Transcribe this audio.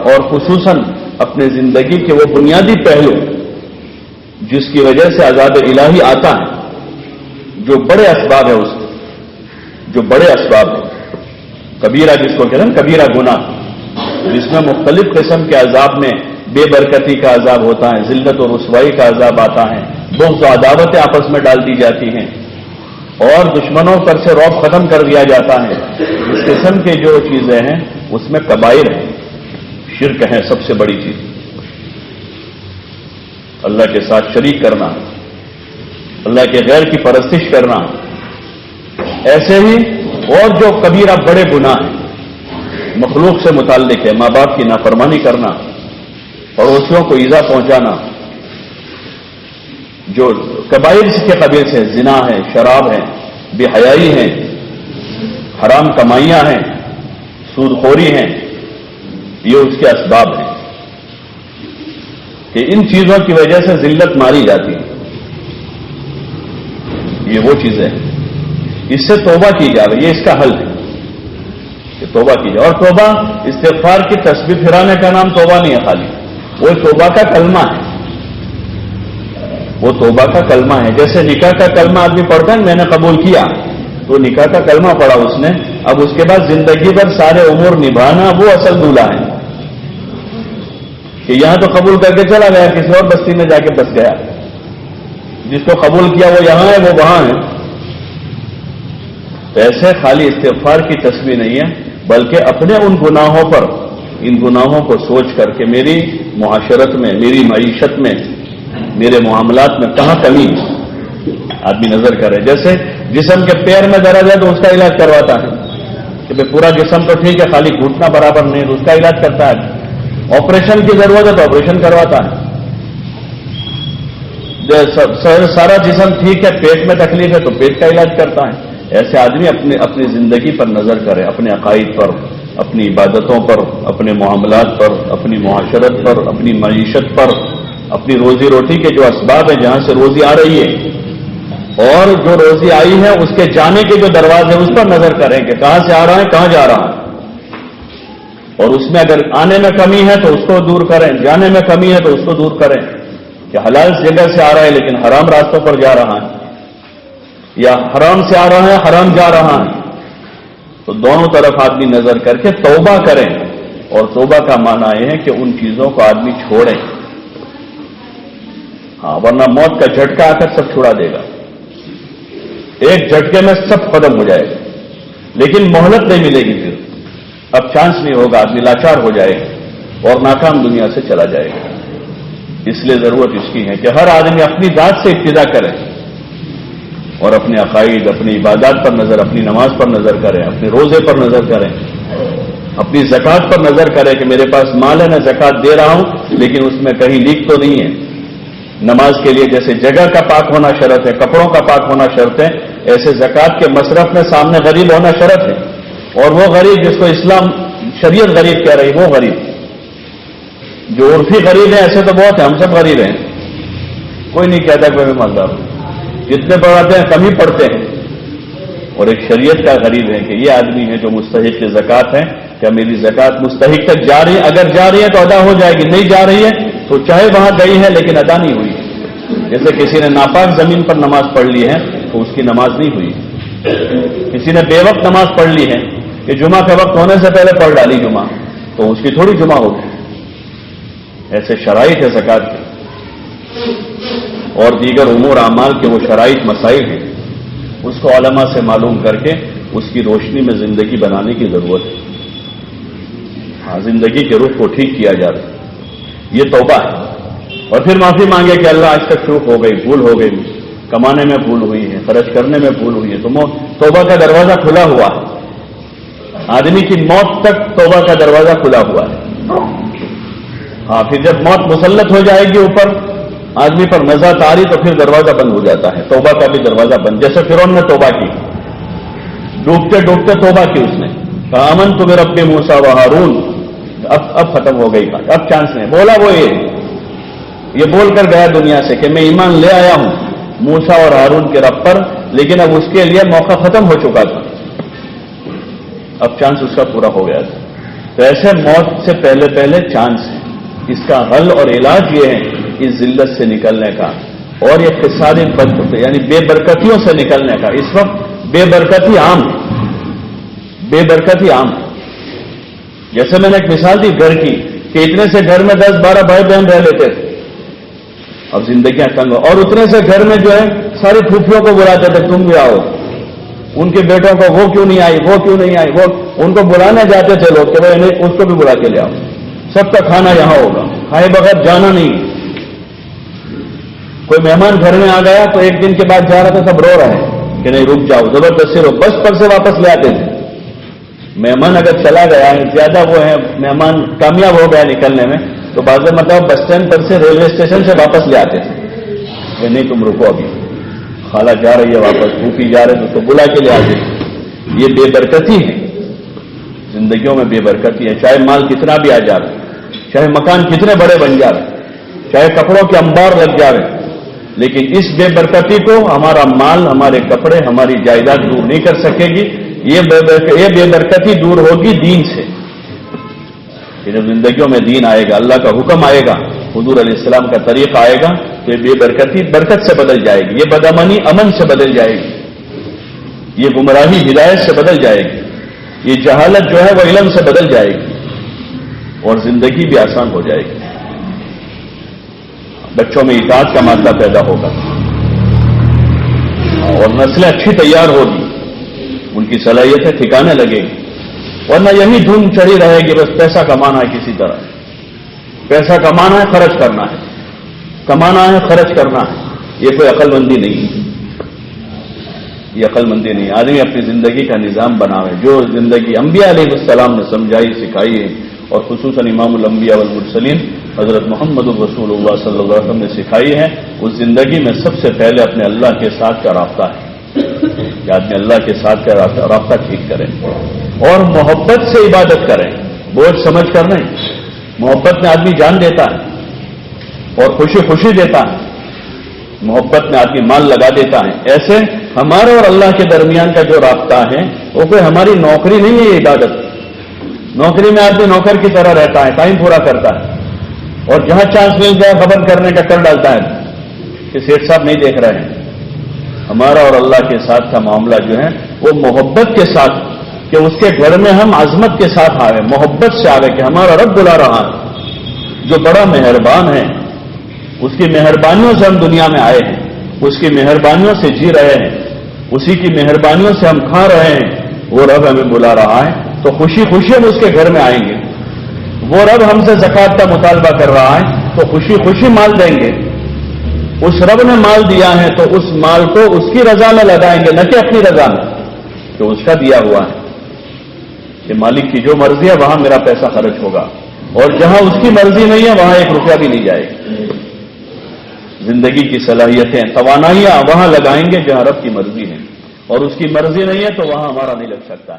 اور خصوصاً اپنے زندگی کے وہ بنیادی پہلو جس کی وجہ سے عذاب الہی آتا ہے، جو بڑے اسباب ہے اس جو بڑے اسباب ہیں، کبیرہ جس کو کہتے ہیں کبیرہ گناہ، جس میں مختلف قسم کے عذاب میں بے برکتی کا عذاب ہوتا ہے، ذلت اور رسوائی کا عذاب آتا ہے، بغض و عداوتیں آپس میں ڈال دی جاتی ہیں اور دشمنوں پر سے رعب ختم کر دیا جاتا ہے۔ اس قسم کے جو چیزیں ہیں اس میں کبائر ہیں، شرک ہے سب سے بڑی چیز، اللہ کے ساتھ شریک کرنا، اللہ کے غیر کی پرستش کرنا، ایسے ہی اور جو کبیرہ بڑے گناہ ہیں مخلوق سے متعلق ہے، ماں باپ کی نافرمانی کرنا، پڑوسیوں کو ایذا پہنچانا، جو کبائر کے قبیل سے زنا ہے، شراب ہے، بے حیائی ہے، حرام کمائیاں ہیں، سود خوری ہیں، یہ اس کے اسباب ہیں کہ ان چیزوں کی وجہ سے ذلت ماری جاتی ہے۔ یہ وہ چیزیں ہیں، اس سے توبہ کی جائے، یہ اس کا حل ہے کہ توبہ کی جائے۔ اور توبہ استغفار کی تسبیح پھرانے کا نام توبہ نہیں ہے، خالی وہ توبہ کا کلمہ ہے، وہ توبہ کا کلمہ ہے۔ جیسے نکاح کا کلمہ آدمی پڑھتا ہے، میں نے قبول کیا، تو نکاح کا کلمہ پڑھا اس نے، اب اس کے بعد زندگی بھر سارے امور نبھانا، وہ اصل دولہا ہے کہ یہاں تو قبول کر کے چلا گیا، کسی اور بستی میں جا کے بس گیا، جس کو قبول کیا وہ یہاں ہے، وہ وہاں ہے۔ تو ایسے خالی استغفار کی تسبیح نہیں ہے، بلکہ اپنے ان گناہوں پر، ان گناہوں کو سوچ کر کے میری معاشرت میں، میری معیشت میں، میرے معاملات میں کہاں کمی ہے، آدمی نظر کرے۔ جیسے جسم کے پیر میں درد ہے تو اس کا علاج کرواتا ہے کہ بھائی پورا جسم تو ٹھیک ہے، خالی گھٹنا برابر نہیں، تو اس کا علاج کرتا ہے۔ آپریشن کی ضرورت ہے تو آپریشن کرواتا ہے۔ سارا جسم ٹھیک ہے، پیٹ میں تکلیف ہے تو پیٹ کا علاج کرتا ہے۔ ایسے آدمی اپنی زندگی پر نظر کرے، اپنے عقائد پر، اپنی عبادتوں پر، اپنے معاملات پر، اپنی معاشرت پر، اپنی معیشت پر، اپنی روزی روٹی کے جو اسباب ہیں، جہاں سے روزی آ رہی ہے اور جو روزی آئی ہے اس کے جانے کے جو دروازے ہیں اس پر نظر کریں کہ کہاں سے آ رہا ہے، کہاں جا رہا ہے، اور اس میں اگر آنے میں کمی ہے تو اس کو دور کریں، جانے میں کمی ہے تو اس کو دور کریں کہ حلال جگہ سے آ رہا ہے لیکن حرام راستوں پر جا رہا ہے، یا حرام سے آ رہا ہے حرام جا رہا ہے۔ تو دونوں طرف آدمی نظر کر کے توبہ کریں، اور توبہ کا معنی یہ ہے کہ ان چیزوں کو آدمی چھوڑیں، ہاں، ورنہ موت کا جھٹکا آ کر سب چھڑا دے گا، ایک جھٹکے میں سب ختم ہو جائے گا، لیکن مہلت نہیں ملے گی، پھر اب چانس نہیں ہوگا، آدمی لاچار ہو جائے گا اور ناکام دنیا سے چلا جائے گا۔ اس لیے ضرورت اس کی ہے کہ ہر آدمی اپنی ذات سے ابتدا کرے اور اپنے عقائد، اپنی عبادات پر نظر، اپنی نماز پر نظر کریں، اپنے روزے پر نظر کریں، اپنی زکوٰۃ پر نظر کریں کہ میرے پاس مال ہے، میں زکوٰۃ دے رہا ہوں لیکن اس میں کہیں لیک تو نہیں ہے۔ نماز کے لیے جیسے جگہ کا پاک ہونا شرط ہے، کپڑوں کا پاک ہونا شرط ہے، ایسے زکوٰۃ کے مصرف میں سامنے غریب ہونا شرط ہے، اور وہ غریب جس کو اسلام شریعت غریب کہہ رہی، وہ غریب، جو عرفی غریب ہیں ایسے تو بہت ہیں، ہم سب غریب ہیں، کوئی نہیں کہتا کہ میں مالدار ہوں، جتنے پڑھاتے ہیں کم ہی پڑھتے ہیں، اور ایک شریعت کا غریب ہے کہ یہ آدمی ہے جو مستحق زکوٰۃ ہے، کیا میری زکوٰۃ مستحق تک جا رہی ہے؟ اگر جا رہی ہے تو ادا ہو جائے گی، نہیں جا رہی ہے تو چاہے وہاں گئی ہے لیکن ادا نہیں ہوئی۔ جیسے کسی نے ناپاک زمین پر نماز پڑھ لی ہے تو اس کی نماز نہیں ہوئی، کسی نے بے وقت نماز پڑھ لی ہے کہ جمعہ کا وقت ہونے سے پہلے پڑھ ڈالی جمعہ، تو اس کی تھوڑی جمعہ ہوگی۔ ایسے شرائط ہے زکوٰۃ کے اور دیگر امور اعمال کے، وہ شرائط مسائل ہیں، اس کو علماء سے معلوم کر کے اس کی روشنی میں زندگی بنانے کی ضرورت ہے۔ ہاں، زندگی کے رخ کو ٹھیک کیا جا رہا ہے، یہ توبہ ہے۔ اور پھر معافی مانگے کہ اللہ آج تک چوک ہو گئی، بھول ہو گئی، کمانے میں بھول ہوئی ہے، خرچ کرنے میں بھول ہوئی ہے، تو توبہ کا دروازہ کھلا ہوا ہے، آدمی کی موت تک توبہ کا دروازہ کھلا ہوا ہے۔ ہاں، پھر جب موت مسلط ہو جائے گی اوپر آدمی پر نظر تاری تو پھر دروازہ بند ہو جاتا ہے، توبہ کا بھی دروازہ بند۔ جیسے فرعون نے توبہ کی، ڈوبتے ڈوبتے توبہ کی اس نے، آمنت برب موسیٰ و ہارون، اب ختم ہو گئی بات، اب چانس نہیں، بولا وہ یہ بول کر گیا دنیا سے کہ میں ایمان لے آیا ہوں موسیٰ اور ہارون کے رب پر، لیکن اب اس کے لیے موقع ختم ہو چکا تھا، اب چانس اس کا پورا ہو گیا تھا۔ تو ایسے موت سے پہلے پہلے چانس ہے. اس کا حل اور علاج یہ ہے اس ذلت سے نکلنے کا اور یہ اقتصادی یعنی بے برکتیوں سے نکلنے کا. اس وقت بے برکتی عام ہے، بے برکتی عام. جیسے میں نے ایک مثال دی گھر کی کہ اتنے سے گھر میں 10-12 بھائی بہن رہ لیتے تھے، اب زندگیاں تنگ اور اتنے سے گھر میں جو ہے ساری پھوپھیوں کو بلاتے تھے تم بھی آؤ. ان کے بیٹوں کو وہ کیوں نہیں آئی، وہ کیوں نہیں آئی، وہ ان کو بلانے جاتے تھے لوگ کہ بھائی اس کو بھی بلا کے لے آؤ، سب کا کھانا یہاں ہوگا، کھائے بغیر جانا نہیں. کوئی مہمان گھر میں آ گیا تو ایک دن کے بعد جا رہا تھا، سب رو رہے ہیں کہ نہیں رک جاؤ، زبردستی رو، بس پر سے واپس لے آتے تھے. مہمان اگر چلا گیا ہے زیادہ وہ ہے مہمان کامیاب ہو گیا نکلنے میں تو بعض مطلب بس اسٹینڈ پر سے ریلوے اسٹیشن سے واپس لے آتے تھے کہ نہیں تم رکو، ابھی خالہ جا رہی ہے واپس، پھوپھی جا رہے تو بلا کے لے آتے. یہ بے برکتی ہے، زندگیوں میں بے برکتی ہے. چاہے مال کتنا بھی آ جا رہا، چاہے مکان کتنے بڑے بن جا رہے، چاہے کپڑوں کے انبار لگ جا رہے، لیکن اس بے برکتی کو ہمارا مال، ہمارے کپڑے، ہماری جائیداد دور نہیں کر سکے گی. یہ بے برکتی دور ہوگی دین سے. جب زندگیوں میں دین آئے گا، اللہ کا حکم آئے گا، حضور علیہ السلام کا طریقہ آئے گا تو یہ بے برکتی برکت سے بدل جائے گی، یہ بدامنی امن سے بدل جائے گی، یہ گمراہی ہدایت سے بدل جائے گی، یہ جہالت جو ہے وہ علم سے بدل جائے گی اور زندگی بھی آسان ہو جائے گی. بچوں میں اطاعت کا مادہ پیدا ہوگا اور نسلیں اچھی تیار ہوگی، ان کی صلاحیتیں ٹھکانے لگے گی. ورنہ یہی دھن چڑھی رہے گی، بس پیسہ کمانا ہے، کسی طرح پیسہ کمانا ہے، خرچ کرنا ہے، کمانا ہے، خرچ کرنا ہے. یہ کوئی عقل مندی نہیں ہے، یہ عقل مندی نہیں. آدمی اپنی زندگی کا نظام بناوے، جو زندگی انبیاء علیہ السلام نے سمجھائی سکھائی ہے اور خصوصاً امام الانبیاء والمرسلین حضرت محمد رسول اللہ صلی اللہ علیہ وسلم نے سکھائی ہے. اس زندگی میں سب سے پہلے اپنے اللہ کے ساتھ کا رابطہ ہے کہ آدمی اللہ کے ساتھ کا رابطہ ٹھیک کریں اور محبت سے عبادت کریں، بوجھ سمجھ کر نہیں. محبت میں آدمی جان دیتا ہے اور خوشی خوشی دیتا ہے، محبت میں آدمی مال لگا دیتا ہے. ایسے ہمارے اور اللہ کے درمیان کا جو رابطہ ہے وہ کوئی ہماری نوکری نہیں ہے. یہ عبادت، نوکری میں آدمی نوکر کی طرح رہتا ہے، ٹائم پورا کرتا ہے اور جہاں چانس مل جائے خبر کرنے کا کر ڈالتا ہے کہ سیٹھ صاحب نہیں دیکھ رہے ہیں. ہمارا اور اللہ کے ساتھ کا معاملہ جو ہے وہ محبت کے ساتھ، کہ اس کے گھر میں ہم عظمت کے ساتھ آئے، محبت سے آئے کہ ہمارا رب بلا رہا ہے جو بڑا مہربان ہے، اس کی مہربانیوں سے ہم دنیا میں آئے ہیں، اس کی مہربانیوں سے جی رہے ہیں، اسی کی مہربانیوں سے ہم کھا رہے ہیں. وہ رب ہمیں بلا رہا ہے تو خوشی خوشی ہم اس کے گھر میں آئیں گے. وہ رب ہم سے زکوٰۃ کا مطالبہ کر رہا ہے تو خوشی خوشی مال دیں گے. اس رب نے مال دیا ہے تو اس مال کو اس کی رضا میں لگائیں گے، نہ کہ اپنی رضا میں، کہ اس کا دیا ہوا ہے کہ مالک کی جو مرضی ہے وہاں میرا پیسہ خرچ ہوگا اور جہاں اس کی مرضی نہیں ہے وہاں 1 روپیہ بھی نہیں جائے گا. زندگی کی صلاحیتیں، توانائیاں وہاں لگائیں گے جہاں رب کی مرضی ہے اور اس کی مرضی نہیں ہے تو وہاں ہمارا نہیں لگ سکتا.